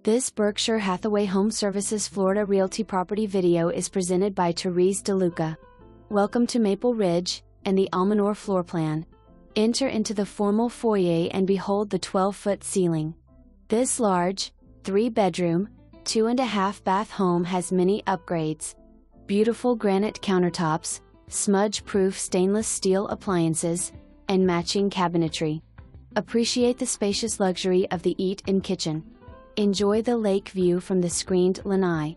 This Berkshire Hathaway HomeServices Florida Realty property video is presented by Therese DeLuca. Welcome to Maple Ridge and the Almanor floor plan. Enter into the formal foyer and behold the 12-foot ceiling. This large, 3-bedroom, 2.5-bath home has many upgrades. Beautiful granite countertops, smudge-proof stainless steel appliances, and matching cabinetry. Appreciate the spacious luxury of the eat-in kitchen. Enjoy the lake view from the screened lanai.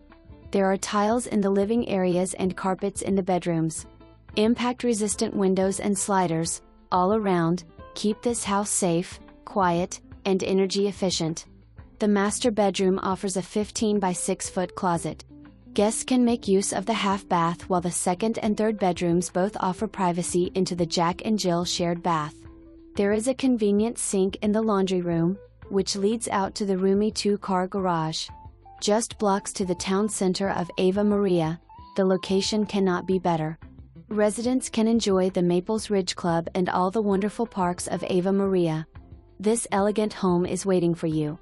There are tiles in the living areas and carpets in the bedrooms. Impact-resistant windows and sliders, all around, keep this house safe, quiet, and energy efficient. The master bedroom offers a 15 by 6-foot closet. Guests can make use of the half bath while the second and third bedrooms both offer privacy into the Jack and Jill shared bath. There is a convenient sink in the laundry room, which leads out to the roomy 2-car garage. Just blocks to the town center of Ava Maria, the location cannot be better. Residents can enjoy the Maples Ridge Club and all the wonderful parks of Ava Maria. This elegant home is waiting for you.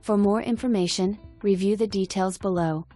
For more information, review the details below.